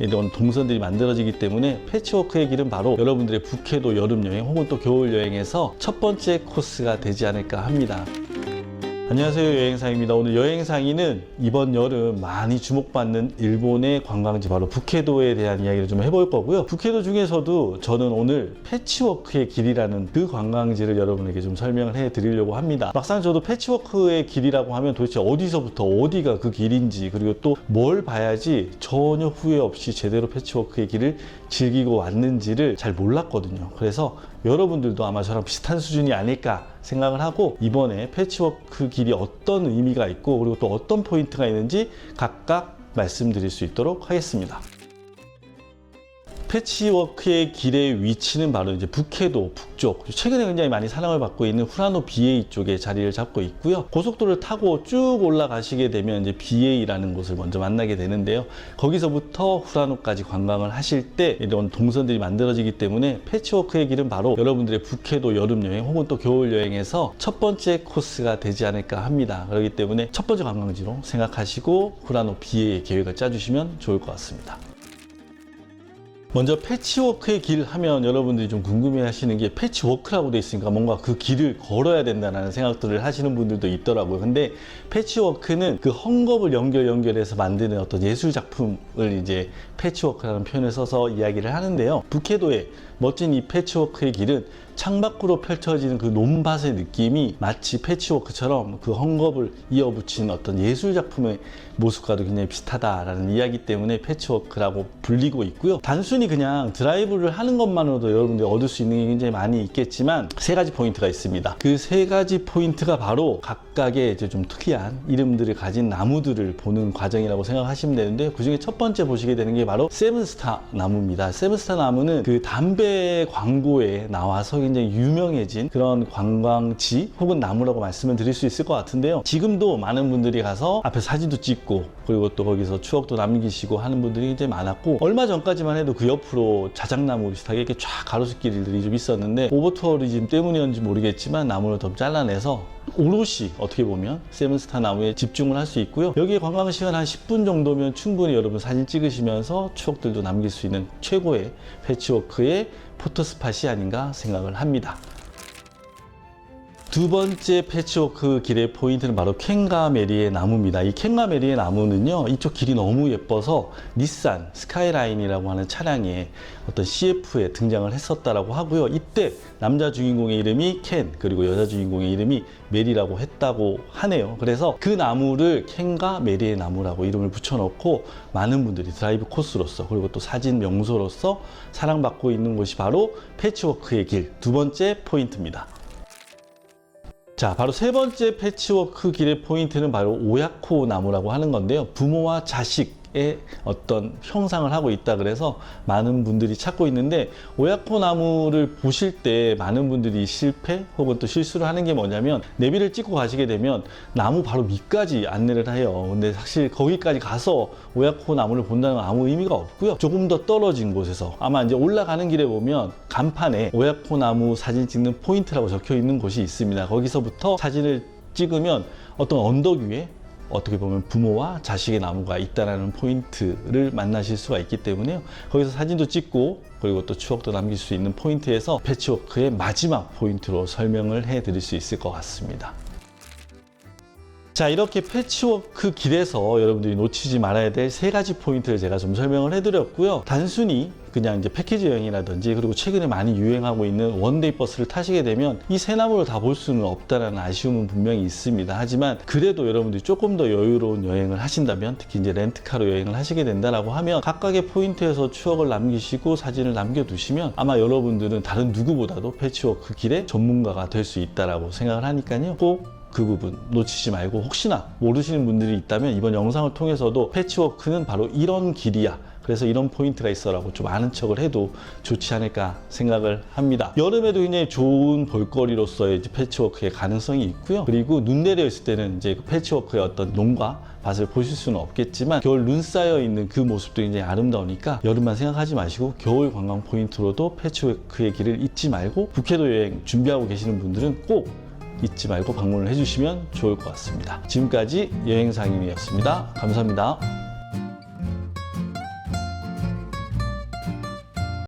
이런 동선들이 만들어지기 때문에 패치워크의 길은 바로 여러분들의 북해도 여름여행 혹은 또 겨울여행에서 첫 번째 코스가 되지 않을까 합니다. 안녕하세요, 여행상입니다. 오늘 여행상의는 이번 여름 많이 주목받는 일본의 관광지 바로 북해도에 대한 이야기를 좀 해볼 거고요. 북해도 중에서도 저는 오늘 패치워크의 길이라는 그 관광지를 여러분에게 좀 설명을 해 드리려고 합니다. 막상 저도 패치워크의 길이라고 하면 도대체 어디서부터 어디가 그 길인지, 그리고 또 뭘 봐야지 전혀 후회 없이 제대로 패치워크의 길을 즐기고 왔는지를 잘 몰랐거든요. 그래서 여러분들도 아마 저랑 비슷한 수준이 아닐까 생각을 하고, 이번에 패치워크 길이 어떤 의미가 있고 그리고 또 어떤 포인트가 있는지 각각 말씀드릴 수 있도록 하겠습니다. 패치워크의 길의 위치는 바로 이제 북해도 북쪽, 최근에 굉장히 많이 사랑을 받고 있는 후라노 BA 쪽에 자리를 잡고 있고요. 고속도로를 타고 쭉 올라가시게 되면 이제 BA라는 곳을 먼저 만나게 되는데요. 거기서부터 후라노까지 관광을 하실 때 이런 동선들이 만들어지기 때문에 패치워크의 길은 바로 여러분들의 북해도 여름여행 혹은 또 겨울여행에서 첫 번째 코스가 되지 않을까 합니다. 그렇기 때문에 첫 번째 관광지로 생각하시고 후라노 BA 계획을 짜주시면 좋을 것 같습니다. 먼저 패치워크의 길 하면 여러분들이 좀 궁금해 하시는 게, 패치워크라고 돼 있으니까 뭔가 그 길을 걸어야 된다는 생각들을 하시는 분들도 있더라고요. 근데 패치워크는 그 헝겊을 연결해서 만드는 어떤 예술 작품을 이제 패치워크라는 표현을 써서 이야기를 하는데요. 북해도의 멋진 이 패치워크의 길은 창밖으로 펼쳐지는 그 논밭의 느낌이 마치 패치워크처럼 그 헝겊을 이어붙인 어떤 예술 작품의 모습과도 굉장히 비슷하다라는 이야기 때문에 패치워크라고 불리고 있고요. 단순히 그냥 드라이브를 하는 것만으로도 여러분들이 얻을 수 있는 게 굉장히 많이 있겠지만, 세 가지 포인트가 있습니다. 그 세 가지 포인트가 바로 각각의 이제 좀 특이한 이름들을 가진 나무들을 보는 과정이라고 생각하시면 되는데, 그 중에 첫 번째 보시게 되는 게 바로 세븐스타 나무입니다. 세븐스타 나무는 그 담배 광고에 나와서 굉장히 유명해진 그런 관광지 혹은 나무라고 말씀을 드릴 수 있을 것 같은데요. 지금도 많은 분들이 가서 앞에 사진도 찍고 그리고 또 거기서 추억도 남기시고 하는 분들이 굉장히 많았고, 얼마 전까지만 해도 그 옆으로 자작나무 비슷하게 이렇게 쫙 가로수길들이 좀 있었는데, 오버투어리즘 때문이었는지 모르겠지만 나무를 더 잘라내서 오롯이 어떻게 보면 세븐스타 나무에 집중을 할 수 있고요. 여기에 관광 시간 한 10분 정도면 충분히 여러분 사진 찍으시면서 추억들도 남길 수 있는 최고의 패치워크의 포토스팟이 아닌가 생각을 합니다. 두 번째 패치워크 길의 포인트는 바로 켄가메리의 나무입니다. 이 켄가메리의 나무는요, 이쪽 길이 너무 예뻐서 닛산 스카이라인이라고 하는 차량에 어떤 CF에 등장을 했었다라고 하고요. 이때 남자 주인공의 이름이 켄, 그리고 여자 주인공의 이름이 메리라고 했다고 하네요. 그래서 그 나무를 켄가메리의 나무라고 이름을 붙여놓고 많은 분들이 드라이브 코스로서 그리고 또 사진 명소로서 사랑받고 있는 곳이 바로 패치워크의 길 두 번째 포인트입니다. 자, 바로 세 번째 패치워크 길의 포인트는 바로 오야코 나무라고 하는 건데요. 부모와 자식의 어떤 형상을 하고 있다 그래서 많은 분들이 찾고 있는데, 오야코 나무를 보실 때 많은 분들이 실패 혹은 또 실수를 하는 게 뭐냐면, 내비를 찍고 가시게 되면 나무 바로 밑까지 안내를 해요. 근데 사실 거기까지 가서 오야코 나무를 본다는 건 아무 의미가 없고요. 조금 더 떨어진 곳에서 아마 이제 올라가는 길에 보면 간판에 오야코 나무 사진 찍는 포인트라고 적혀 있는 곳이 있습니다. 거기서부터 사진을 찍으면 어떤 언덕 위에 어떻게 보면 부모와 자식의 나무가 있다는 포인트를 만나실 수가 있기 때문에요. 거기서 사진도 찍고 그리고 또 추억도 남길 수 있는 포인트에서 패치워크의 마지막 포인트로 설명을 해 드릴 수 있을 것 같습니다. 자, 이렇게 패치워크 길에서 여러분들이 놓치지 말아야 될 세 가지 포인트를 제가 좀 설명을 해드렸고요. 단순히 그냥 이제 패키지 여행이라든지 그리고 최근에 많이 유행하고 있는 원데이 버스를 타시게 되면 이 세 나무를 다 볼 수는 없다라는 아쉬움은 분명히 있습니다. 하지만 그래도 여러분들이 조금 더 여유로운 여행을 하신다면, 특히 이제 렌트카로 여행을 하시게 된다라고 하면 각각의 포인트에서 추억을 남기시고 사진을 남겨두시면 아마 여러분들은 다른 누구보다도 패치워크 길의 전문가가 될 수 있다라고 생각을 하니까요. 꼭 그 부분 놓치지 말고, 혹시나 모르시는 분들이 있다면 이번 영상을 통해서도 패치워크는 바로 이런 길이야, 그래서 이런 포인트가 있어 라고 좀 아는 척을 해도 좋지 않을까 생각을 합니다. 여름에도 굉장히 좋은 볼거리로서의 이제 패치워크의 가능성이 있고요. 그리고 눈 내려 있을 때는 이제 그 패치워크의 어떤 농과 밭을 보실 수는 없겠지만, 겨울 눈 쌓여 있는 그 모습도 굉장히 아름다우니까 여름만 생각하지 마시고 겨울 관광 포인트로도 패치워크의 길을 잊지 말고, 북해도 여행 준비하고 계시는 분들은 꼭 잊지 말고 방문을 해주시면 좋을 것 같습니다. 지금까지 여행상인이었습니다. 감사합니다.